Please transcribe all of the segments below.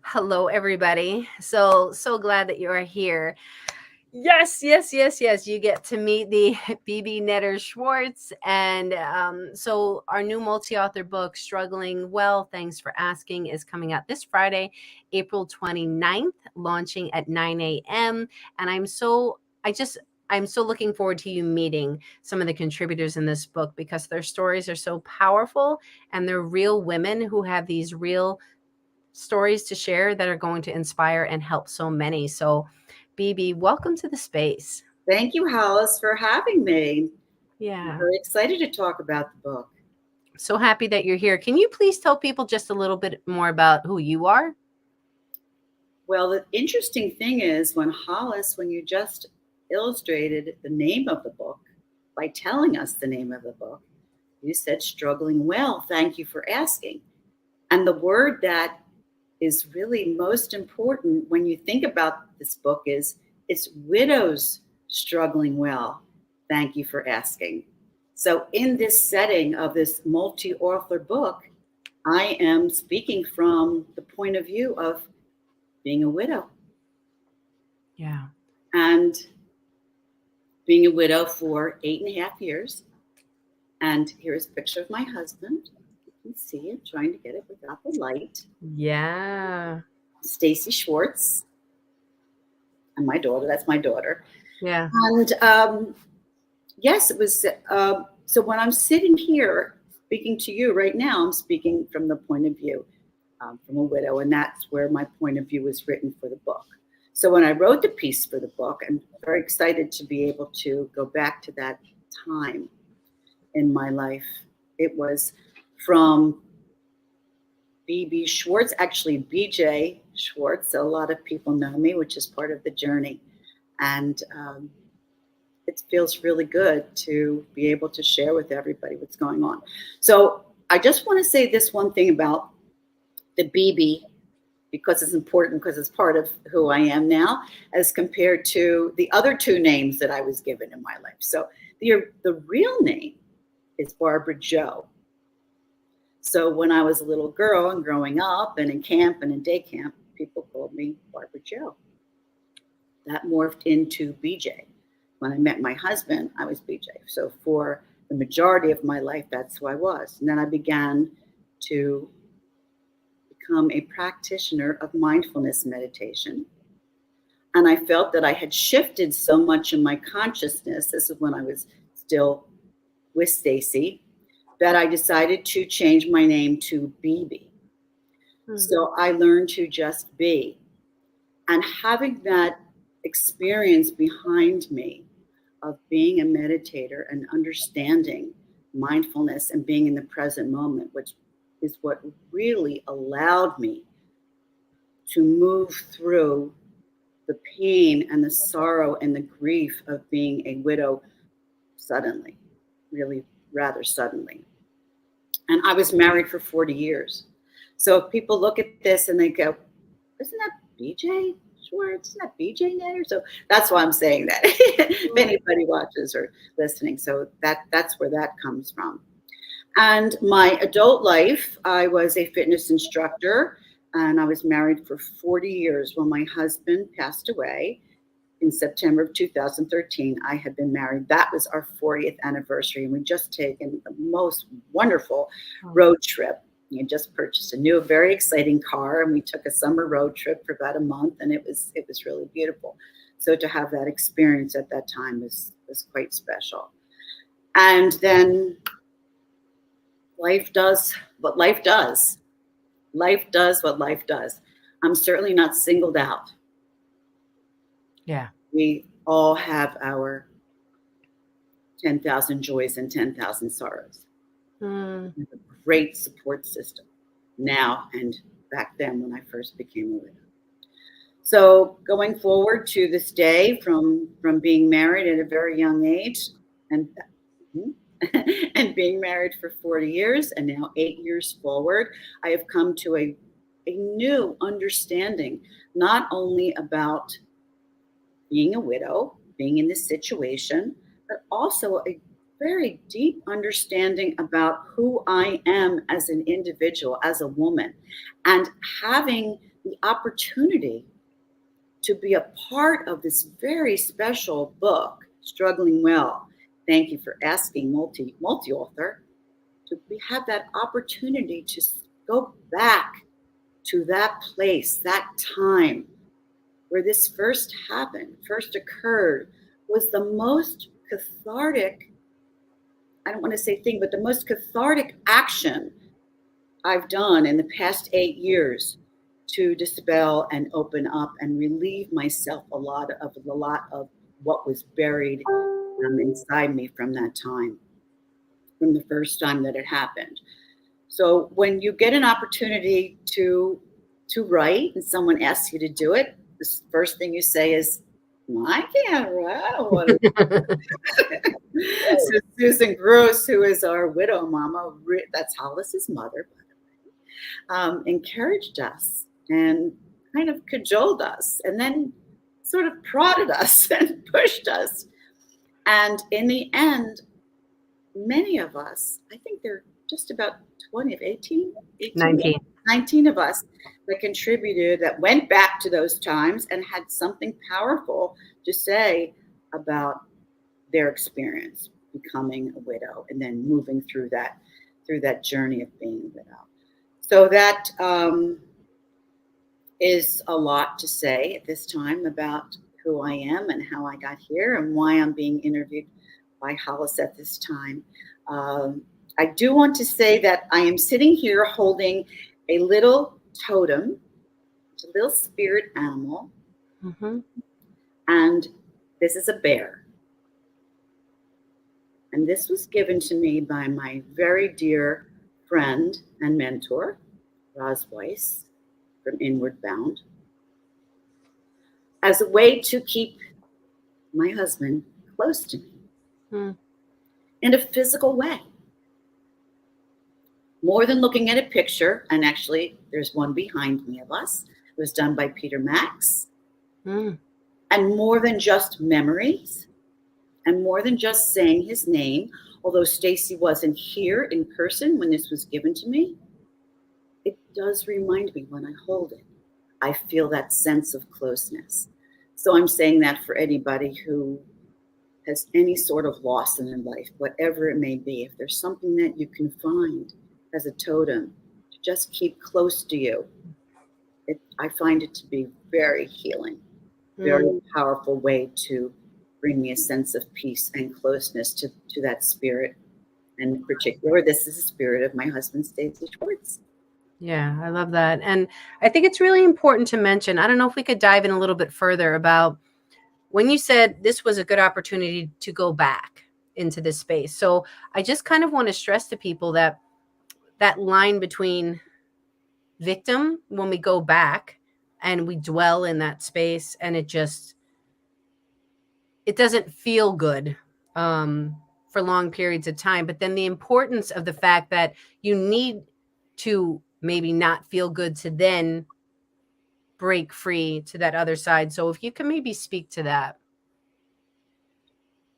Hello, everybody. So glad that you are here. Yes, yes, yes, yes. You get to meet the BeBe Netter Schwartz. And so, our new multi author book, Struggling Well, Thanks for Asking, is coming out this Friday, April 29th, launching at 9 a.m. And I'm so looking forward to you meeting some of the contributors in this book because their stories are so powerful and they're real women who have these real stories to share that are going to inspire and help so many. So, BeBe, welcome to the space. Thank you, Hollis, for having me. I'm Yeah. very excited to talk about the book. So happy that you're here. Can you please tell people just a little bit more about who you are? Well, the interesting thing is when you just illustrated the name of the book by telling us the name of the book, you said struggling well. Thank you for asking. And the word that is really most important when you think about this book is it's widows struggling well. Thank you for asking. So, in this setting of this multi author book, I am speaking from the point of view of being a widow Yeah. and being a widow for 8.5 years. And here's a picture of my husband. You can see it, trying to get it without the light. Yeah. Stacy Schwartz, and my daughter. That's my daughter. Yeah. And yes, it was. So when I'm sitting here speaking to you right now, I'm speaking from the point of view from a widow, and that's where my point of view was written for the book. So when I wrote the piece for the book, I'm very excited to be able to go back to that time in my life. It was from BeBe Schwartz, actually BJ Schwartz. So a lot of people know me, which is part of the journey. And it feels really good to be able to share with everybody what's going on. So I just want to say this one thing about the BeBe because it's important because it's part of who I am now as compared to the other two names that I was given in my life. So the real name is Barbara Joe. So when I was a little girl and growing up and in camp and in day camp, people called me Barbara Joe. That morphed into BJ. When I met my husband, I was BJ. So for the majority of my life, that's who I was. And then I began to become a practitioner of mindfulness meditation. And I felt that I had shifted so much in my consciousness. This is when I was still with Stacy, that I decided to change my name to BeBe. So I learned to just be. And having that experience behind me of being a meditator and understanding mindfulness and being in the present moment, which is what really allowed me to move through the pain and the sorrow and the grief of being a widow suddenly, really rather suddenly. And I was married for 40 years. So if people look at this and they go, isn't that BJ Schwartz? Isn't that BJ Netter? So that's why I'm saying that. If anybody watches or listening. So that's where that comes from. And my adult life, I was a fitness instructor and I was married for 40 years when my husband passed away in September of 2013. I had been married. That was our 40th anniversary. And we just taken the most wonderful road trip. We had just purchased a new, very exciting car, and we took a summer road trip for about a month, and it was really beautiful. So to have that experience at that time was quite special. And then life does what life does. Life does what life does. I'm certainly not singled out. Yeah. We all have our 10,000 joys and 10,000 sorrows. A great support system now and back then when I first became a widow. So going forward to this day, from being married at a very young age and and being married for 40 years and now 8 years forward, I have come to a new understanding, not only about being a widow, being in this situation, but also a very deep understanding about who I am as an individual, as a woman, and having the opportunity to be a part of this very special book, Struggling Well. Thank you for asking, multi-author, to have that opportunity to go back to that place, that time where this first happened, first occurred, was the most cathartic, I don't want to say thing, but the most cathartic action I've done in the past 8 years to dispel and open up and relieve myself a lot of what was buried inside me from that time, from the first time that it happened. So when you get an opportunity to write and someone asks you to do it, the first thing you say is, well, I can't write. I don't want to. So Susan Gross, who is our widow mama, that's Hollis's mother, encouraged us and kind of cajoled us and then sort of prodded us and pushed us. And in the end, many of us, I think there are just about 20 of 18 19 of us that contributed, that went back to those times and had something powerful to say about their experience becoming a widow and then moving through that journey of being a widow. So that is a lot to say at this time about who I am and how I got here and why I'm being interviewed by Hollis at this time. I do want to say that I am sitting here holding a little totem, a little spirit animal, and this is a bear. And this was given to me by my very dear friend and mentor, Roz Weiss, from Inward Bound, as a way to keep my husband close to me in a physical way. More than looking at a picture, and actually there's one behind me of us. It was done by Peter Max. And more than just memories, and more than just saying his name, although Stacy wasn't here in person when this was given to me, it does remind me when I hold it. I feel that sense of closeness. So I'm saying that for anybody who has any sort of loss in their life, whatever it may be, if there's something that you can find as a totem to just keep close to you, I find it to be very healing, very powerful way to bring me a sense of peace and closeness to that spirit. And in particular, this is the spirit of my husband, Stacy Schwartz. Yeah, I love that. And I think it's really important to mention, I don't know if we could dive in a little bit further about when you said this was a good opportunity to go back into this space. So I just kind of want to stress to people that that line between victim, when we go back and we dwell in that space and it doesn't feel good for long periods of time. But then the importance of the fact that you need to maybe not feel good to then break free to that other side. So if you can maybe speak to that.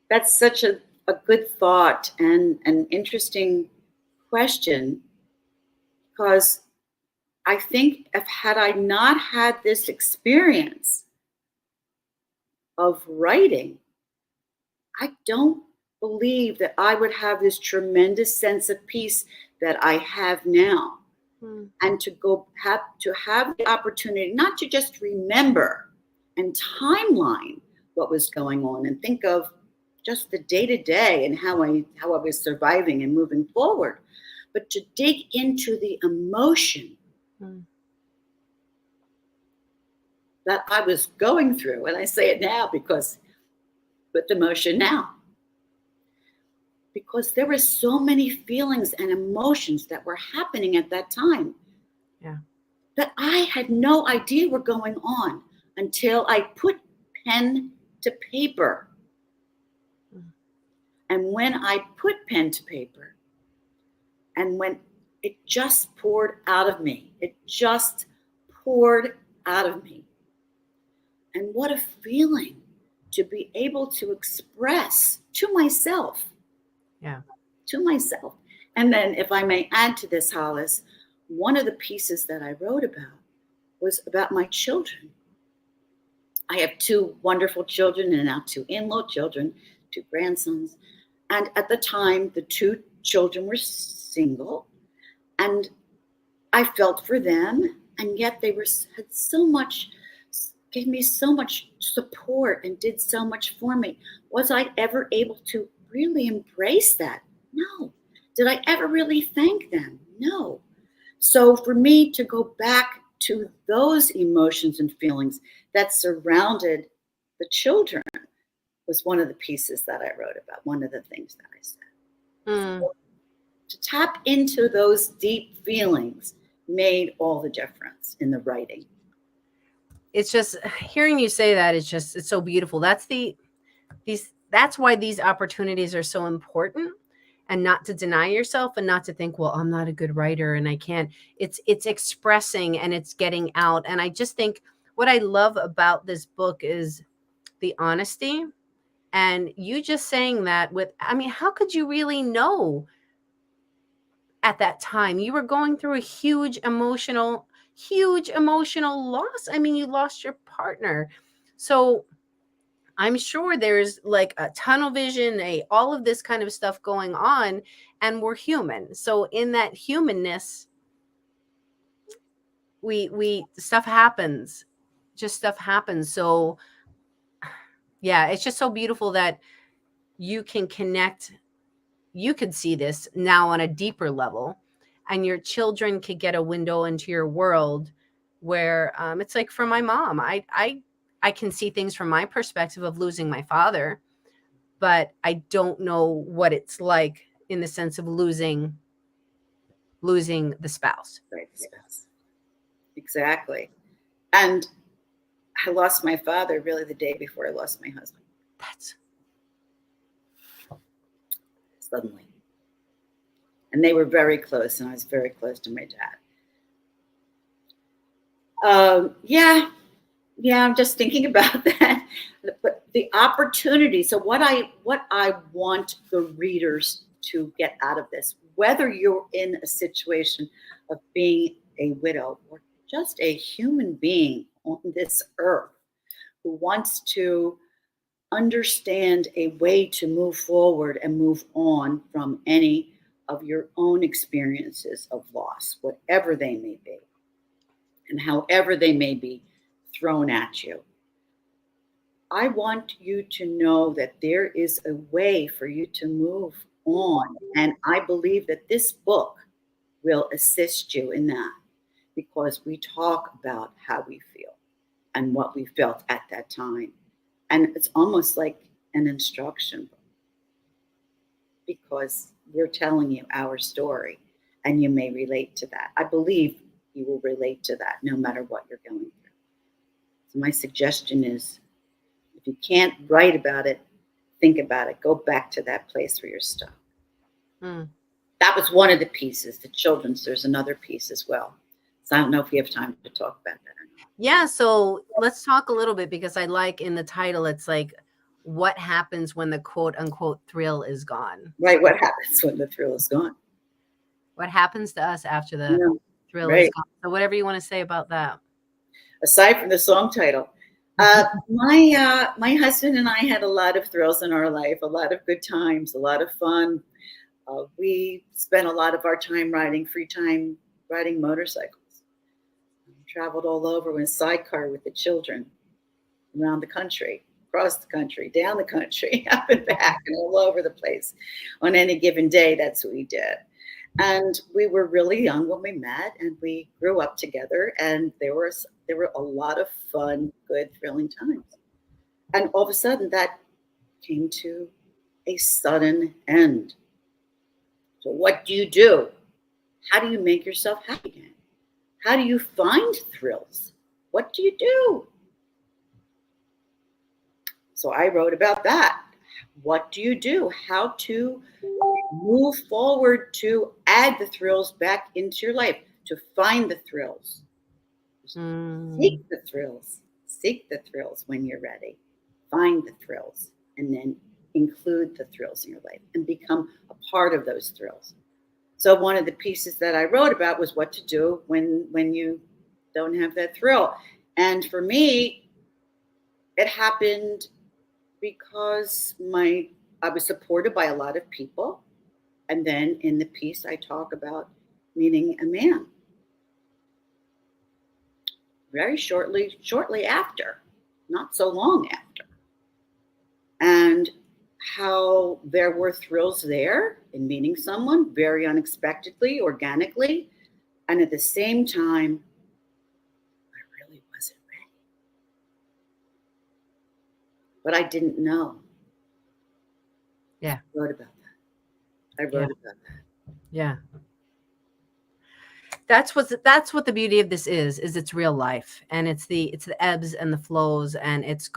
That's such a good thought and an interesting question, because I think had I not had this experience of writing, I don't believe that I would have this tremendous sense of peace that I have now. And to have the opportunity not to just remember and timeline what was going on and think of just the day-to-day and how I was surviving and moving forward, but to dig into the emotion that I was going through. And I say it now because with emotion now. Because there were so many feelings and emotions that were happening at that time that I had no idea were going on until I put pen to paper. And when I put pen to paper, and when it just poured out of me, And what a feeling to be able to express to myself. And then if I may add to this, Hollis, one of the pieces that I wrote about was about my children. I have two wonderful children and now two in-law children, two grandsons. And at the time, the two children were single, and I felt for them, and yet they had so much, gave me so much support and did so much for me. Was I ever able to really embrace that? No. Did I ever really thank them? No. So for me to go back to those emotions and feelings that surrounded the children was one of the pieces that I wrote about, one of the things that I said. So to tap into those deep feelings made all the difference in the writing. It's just hearing you say that is just, it's so beautiful. That's why these opportunities are so important, and not to deny yourself and not to think, well, I'm not a good writer and I can't. It's expressing and it's getting out. And I just think what I love about this book is the honesty, and you just saying that with, I mean, how could you really know at that time? You were going through a huge emotional loss. I mean, you lost your partner. So I'm sure there's like a tunnel vision, all of this kind of stuff going on, and we're human. So in that humanness, we stuff happens. Just stuff happens. So yeah, it's just so beautiful that you can connect. You could see this now on a deeper level, and your children could get a window into your world where it's like for my mom, I can see things from my perspective of losing my father, but I don't know what it's like in the sense of losing the spouse. Right. Yes. Exactly. And I lost my father really the day before I lost my husband. That's Suddenly. And they were very close, and I was very close to my dad. Yeah, I'm just thinking about that. But the opportunity. So what I want the readers to get out of this, whether you're in a situation of being a widow or just a human being on this earth who wants to understand a way to move forward and move on from any of your own experiences of loss, whatever they may be, and however they may be thrown at you. I want you to know that there is a way for you to move on. And I believe that this book will assist you in that, because we talk about how we feel and what we felt at that time. And it's almost like an instruction book, because we're telling you our story, and you may relate to that. I believe you will relate to that no matter what you're going through. So my suggestion is, if you can't write about it, think about it. Go back to that place where you're stuck. That was one of the pieces. The children's, there's another piece as well. So I don't know if we have time to talk about that or not. Yeah, so let's talk a little bit, because I like in the title, it's like, what happens when the quote unquote thrill is gone? Right, what happens when the thrill is gone? What happens to us after the thrill right. is gone? So whatever you want to say about that. Aside from the song title, my husband and I had a lot of thrills in our life, a lot of good times, a lot of fun. We spent a lot of our time free time riding motorcycles. Traveled all over in a sidecar with the children, around the country, across the country, down the country, up and back, and all over the place. On any given day, that's what we did. And we were really young when we met, and we grew up together, and there were a lot of fun, good, thrilling times. And all of a sudden, that came to a sudden end. So what do? How do you make yourself happy again? How do you find thrills? What do you do? So I wrote about that. What do you do? How to move forward to add the thrills back into your life, to find the thrills. Seek the thrills. Seek the thrills when you're ready. Find the thrills, and then include the thrills in your life and become a part of those thrills. So one of the pieces that I wrote about was what to do when you don't have that thrill. And for me, it happened because I was supported by a lot of people. And then in the piece, I talk about meeting a man very shortly after, not so long after, and how there were thrills there in meeting someone very unexpectedly, organically, and at the same time, I really wasn't ready. But I didn't know. Yeah. I wrote about that. I wrote about that. Yeah. That's what the beauty of this is it's real life, and it's the ebbs and the flows, and it's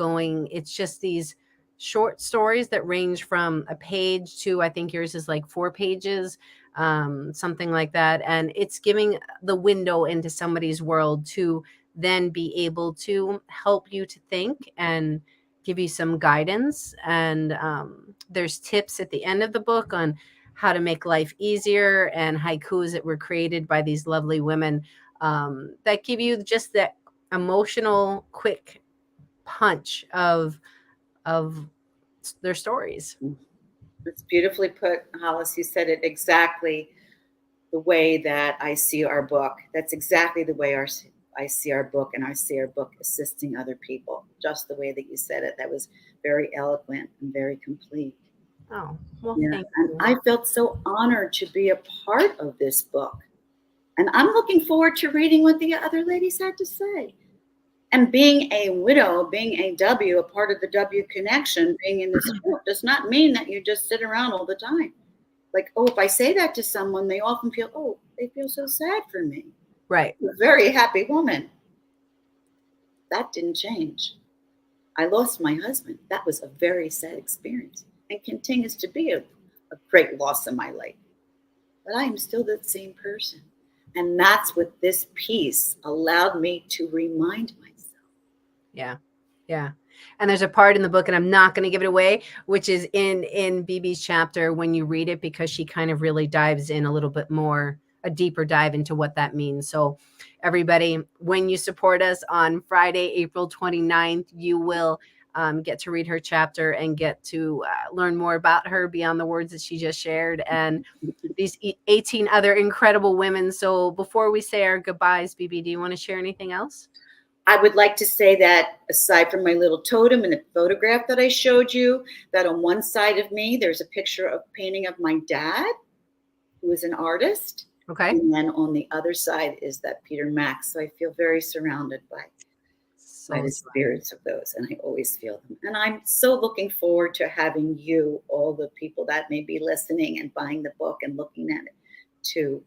just these short stories that range from a page to, I think yours is like 4 pages, something like that, and it's giving the window into somebody's world to then be able to help you to think and give you some guidance. And there's tips at the end of the book on how to make life easier, and haikus that were created by these lovely women, that give you just that emotional quick punch of their stories. It's beautifully put, Hollis. You said it exactly the way that I see our book. That's exactly the way I see our book, and I see our book assisting other people, just the way that you said it. That was very eloquent and very complete. Oh, well, Yeah. thank And you. I felt so honored to be a part of this book. And I'm looking forward to reading what the other ladies had to say. And being a widow, being a W, a part of the W connection, being in this book does not mean that you just sit around all the time. Like, oh, if I say that to someone, they often feel, oh, they feel so sad for me. Right. I'm a very happy woman. That didn't change. I lost my husband. That was a very sad experience and continues to be a great loss in my life. But I am still the same person. And that's what this piece allowed me to remind myself. Yeah. Yeah. And there's a part in the book, and I'm not going to give it away, which is in BeBe's chapter when you read it, because she kind of really dives in a little bit more, a deeper dive into what that means. So everybody, when you support us on Friday, April 29th, you will get to read her chapter and get to learn more about her beyond the words that she just shared, and these 18 other incredible women. So before we say our goodbyes, BeBe, do you want to share anything else? I would like to say that aside from my little totem and the photograph that I showed you, that on one side of me, there's a picture of painting of my dad, who is an artist. Okay. And then on the other side is that Peter Max. So I feel very surrounded by the spirits of those, and I always feel them. And I'm so looking forward to having you, all the people that may be listening and buying the book and looking at it, to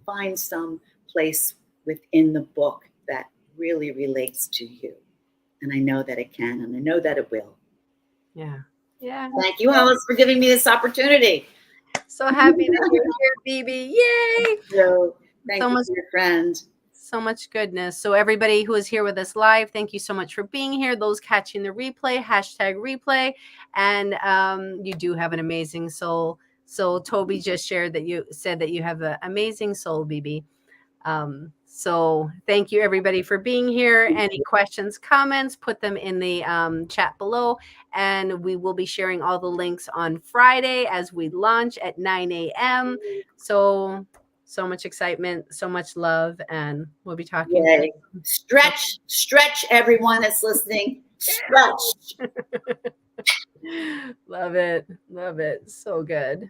find some place within the book that really relates to you. And I know that it can, and I know that it will. Yeah. Yeah. Thank you, Hollis, for giving me this opportunity. So happy that you're here, BeBe. Yay! So thank you, dear friend. So much goodness. So everybody who is here with us live, thank you so much for being here. Those catching the replay, #replay. And you do have an amazing soul. So Toby just shared that you said that you have an amazing soul, BeBe. So thank you everybody for being here. Any questions, comments, put them in the chat below, and we will be sharing all the links on Friday as we launch at 9 a.m. So much excitement, so much love, and we'll be talking. Yay. Stretch, everyone that's listening. Stretch. Love it. So good.